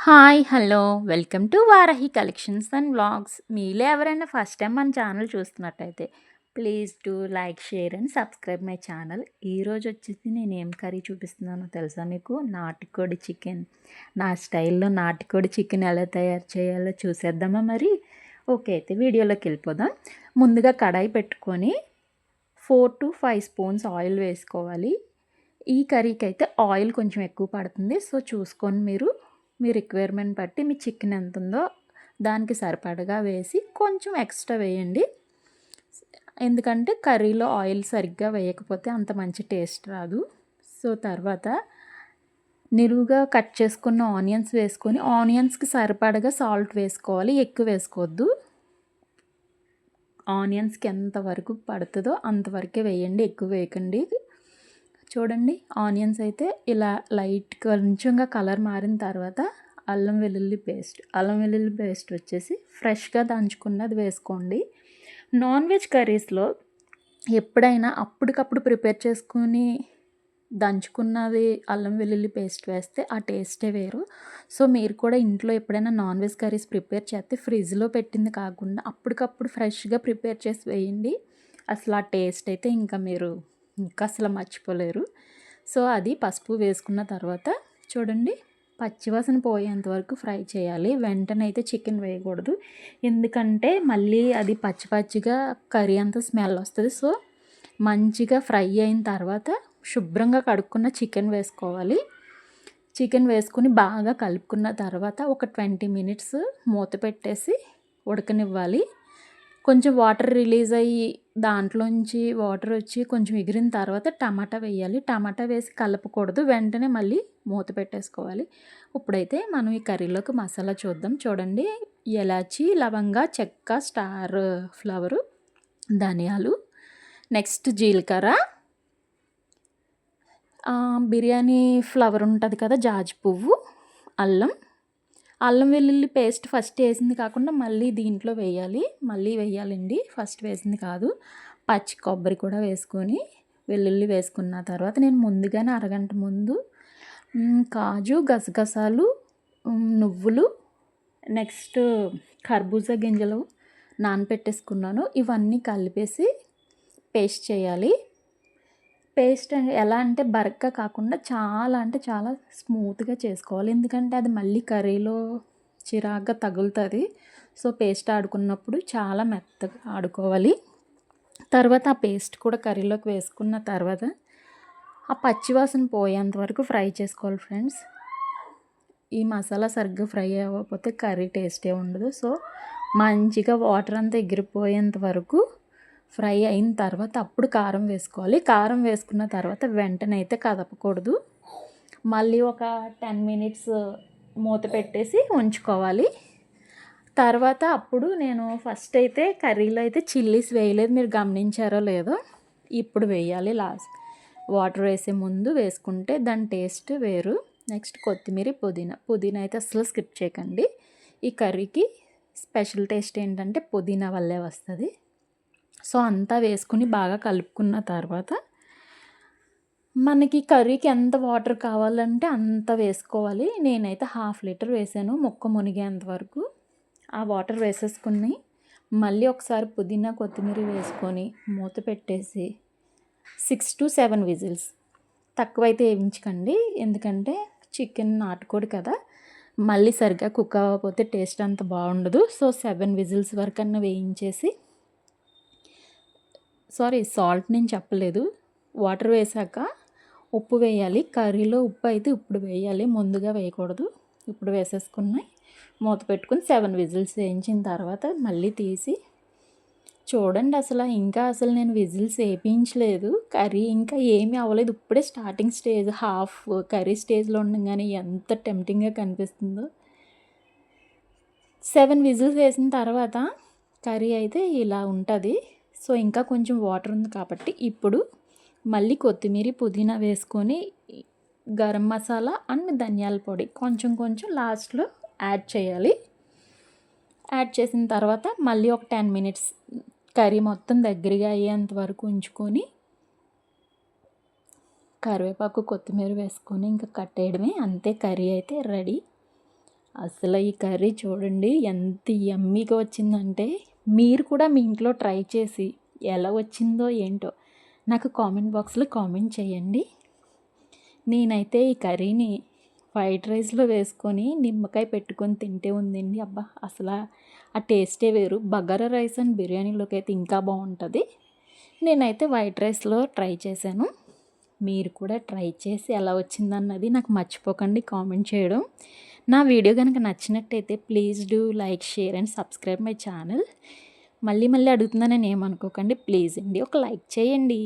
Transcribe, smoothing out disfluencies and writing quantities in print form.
Hi! Hello! Welcome to Varahi collections and vlogs. మీలో ఎవరైనా first time మన ఛానల్ చూస్తున్నట్టయితే please do like, share and subscribe my channel. ఈరోజు వచ్చేసి నేను ఏం కర్రీ చూపిస్తున్నానో తెలుసా మీకు? నాటుకోడి చికెన్. నా స్టైల్‌లో నాటుకోడి చికెన్ ఎలా తయారు చేయాలో చూసేద్దామా మరి? ఓకే. అయితే వీడియోలోకి వెళ్ళిపోదాం. ముందుగా కడాయి పెట్టుకొని 4-5 స్పూన్స్ ఆయిల్ వేసుకోవాలి. ఈ కర్రీకి అయితే ఆయిల్ కొంచెం ఎక్కువ పడుతుంది. సో, చూసుకొని మీరు మీ రిక్వైర్మెంట్ బట్టి మీ చికెన్ ఎంత ఉందో దానికి సరిపడగా వేసి కొంచెం ఎక్స్ట్రా వేయండి. ఎందుకంటే కర్రీలో ఆయిల్ సరిగ్గా వేయకపోతే అంత మంచి టేస్ట్ రాదు. సో, తర్వాత నిలువుగా కట్ చేసుకున్న ఆనియన్స్ వేసుకొని ఆనియన్స్‌కి సరిపడగా సాల్ట్ వేసుకోవాలి. ఎక్కువ వేసుకోవద్దు. ఆనియన్స్‌కి ఎంత వరకు పడుతదో అంతవరకే వేయండి. ఎక్కువ వేయకండి. చూడండి ఆనియన్స్ అయితే ఇలా లైట్ కొంచెంగా కలర్ మారిన తర్వాత అల్లం వెల్లుల్లి పేస్ట్ వచ్చేసి ఫ్రెష్గా దంచుకున్నది వేసుకోండి. నాన్ వెజ్ కర్రీస్లో ఎప్పుడైనా అప్పటికప్పుడు ప్రిపేర్ చేసుకుని దంచుకున్నది అల్లం వెల్లుల్లి పేస్ట్ వేస్తే ఆ టేస్టే వేరు. సో, మీరు కూడా ఇంట్లో ఎప్పుడైనా నాన్ వెజ్ కర్రీస్ ప్రిపేర్ చేస్తే ఫ్రిడ్జ్‌లో పెట్టింది కాకుండా అప్పటికప్పుడు ఫ్రెష్‌గా ప్రిపేర్ చేసి వేయండి. అసలు ఆ టేస్ట్ అయితే ఇంకా అసలు మర్చిపోలేరు. సో, అది పసుపు వేసుకున్న తర్వాత చూడండి పచ్చివాసన పోయేంత వరకు ఫ్రై చేయాలి. వెంటనే అయితే చికెన్ వేయకూడదు. ఎందుకంటే మళ్ళీ అది పచ్చి పచ్చిగా కర్రీ అంతా స్మెల్ వస్తది. సో, మంచిగా ఫ్రై అయిన తర్వాత శుభ్రంగా కడుక్కున్న చికెన్ వేసుకోవాలి. చికెన్ వేసుకొని బాగా కలుపుకున్న తర్వాత ఒక 20 మినిట్స్ మూత పెట్టేసి ఉడకనివ్వాలి. కొంచెం వాటర్ రిలీజ్ అయ్యి దాంట్లోంచి వాటర్ వచ్చి కొంచెం ఎగిరిన తర్వాత టమాటా వేయాలి. టమాటా వేసి కలపకూడదు. వెంటనే మళ్ళీ మూత పెట్టేసుకోవాలి. ఇప్పుడైతే మనం ఈ కర్రీలోకి మసాలా చూద్దాం. చూడండి ఇలాచి, లవంగ, చెక్క, స్టార్ ఫ్లవరు, ధనియాలు, నెక్స్ట్ జీలకర్ర, బిర్యానీ ఫ్లవర్ ఉంటది కదా! జాజి పువ్వు, అల్లం, అల్లం వెల్లుల్లి పేస్ట్ ఫస్ట్ వేసింది కాకుండా మళ్ళీ వేయాలండి. ఫస్ట్ వేసింది కాదు. పచ్చి కొబ్బరి కూడా వేసుకొని వెల్లుల్లి వేసుకున్న తర్వాత నేను ముందుగానే అరగంట ముందు కాజు, గసగసాలు, నువ్వులు, నెక్స్ట్ కర్బూజా గింజలు నానపెట్టేసుకున్నాను. ఇవన్నీ కలిపేసి పేస్ట్ చేయాలి. పేస్ట్ ఎలా అంటే బరగ్గా కాకుండా చాలా అంటే చాలా స్మూత్‌గా చేసుకోవాలి. ఎందుకంటే అది మళ్ళీ కర్రీలో చిరాగ్గా తగులుతది. సో, పేస్ట్ ఆడుకున్నప్పుడు చాలా మెత్తగా ఆడుకోవాలి. తర్వాత ఆ పేస్ట్ కూడా కర్రీలోకి వేసుకున్న తర్వాత ఆ పచ్చివాసన పోయేంత వరకు ఫ్రై చేసుకోవాలి ఫ్రెండ్స్. ఈ మసాలా సరిగ్గా ఫ్రై అవ్వకపోతే కర్రీ టేస్టే ఉండదు. సో, మంచిగా వాటర్ అంతా ఎగిరిపోయేంత వరకు ఫ్రై అయిన తర్వాత అప్పుడు కారం వేసుకోవాలి. కారం వేసుకున్న తర్వాత వెంటనే అయితే కదపకూడదు. మళ్ళీ ఒక 10 మినిట్స్ మూత పెట్టేసి ఉంచుకోవాలి. తర్వాత అప్పుడు నేను ఫస్ట్ అయితే కర్రీలో అయితే చిల్లీస్ వేయలేదు. మీరు గమనించారో లేదో. ఇప్పుడు వేయాలి లాస్ట్. వాటర్ వేసే ముందు వేసుకుంటే దాని టేస్ట్ వేరు. నెక్స్ట్ కొత్తిమీర, పుదీనా అయితే అస్సలు స్కిప్ చేయకండి. ఈ కర్రీకి స్పెషల్ టేస్ట్ ఏంటంటే పుదీనా వల్లే వస్తది. సో, అంతా వేసుకొని బాగా కలుపుకున్న తర్వాత మనకి కర్రీకి ఎంత వాటర్ కావాలంటే అంత వేసుకోవాలి. నేనైతే హాఫ్ లీటర్ వేసాను ముక్క మునిగేంత వరకు. ఆ వాటర్ వేసేసుకొని మళ్ళీ ఒకసారి పుదీనా, కొత్తిమీర వేసుకొని మూత పెట్టేసి 6-7 విజిల్స్. తక్కువైతే వేయించకండి. ఎందుకంటే చికెన్ నాటుకోడి కదా! మళ్ళీ సరిగ్గా కుక్ అవ్వకపోతే టేస్ట్ అంత బాగుండదు. సో, 7 విజిల్స్ వరకన్నా వేయించేసి సాల్ట్ నేను చెప్పలేదు. వాటర్ వేశాక ఉప్పు వేయాలి. కర్రీలో ఉప్పు అయితే ఇప్పుడు వేయాలి. ముందుగా వేయకూడదు. ఇప్పుడు వేసేసుకుని మూత పెట్టుకొని 7 విజిల్స్ వేయించిన తర్వాత మళ్ళీ తీసి చూడండి అసలు నేను విజిల్స్ వేయించలేదు. కర్రీ ఇంకా ఏమీ అవ్వలేదు. ఇప్పుడే స్టార్టింగ్ స్టేజ్ హాఫ్ కర్రీ స్టేజ్‌లో ఉండంగానే ఎంత టెంప్టింగ్‌గా కనిపిస్తుందో. 7 విజిల్స్ వేసిన తర్వాత కర్రీ అయితే ఇలా ఉంటది. సో, ఇంకా కొంచెం వాటర్ ఉంది కాబట్టి ఇప్పుడు మళ్ళీ కొత్తిమీర, పుదీనా వేసుకొని గరం మసాలా అండ్ ధనియాల పొడి కొంచెం కొంచెం లాస్ట్‌లో యాడ్ చేయాలి. యాడ్ చేసిన తర్వాత మళ్ళీ ఒక 10 మినిట్స్ కర్రీ మొత్తం దగ్గరగా అయ్యేంత వరకు ఉంచుకొని కరివేపాకు, కొత్తిమీర వేసుకొని ఇంకా కట్టేయడమే. అంతే కర్రీ అయితే రెడీ. అసలు ఈ కర్రీ చూడండి ఎంత యమ్మీగా వచ్చిందంటే, మీరు కూడా మీ ఇంట్లో ట్రై చేసి ఎలా వచ్చిందో ఏంటో నాకు కామెంట్ బాక్స్లో కామెంట్ చేయండి. నేనైతే ఈ కర్రీని ఫ్రైడ్ రైస్లో వేసుకొని నిమ్మకాయ పెట్టుకొని తింటే ఉందండి, అబ్బా అసలు ఆ టేస్టే వేరు. బగారా రైస్ అండ్ బిర్యానీలోకి అయితే ఇంకా బాగుంటుంది. నేనైతే వైట్ రైస్లో ట్రై చేశాను. మీరు కూడా ట్రై చేసి ఎలా వచ్చిందన్నది నాకు మర్చిపోకండి కామెంట్ చేయడం. నా వీడియో కనుక నచ్చినట్టయితే please do like, share and subscribe my channel. మళ్ళీ మళ్ళీ అడుగుతున్నానని ఏమనుకోకండి, ప్లీజ్ అండి ఒక లైక్ చేయండి.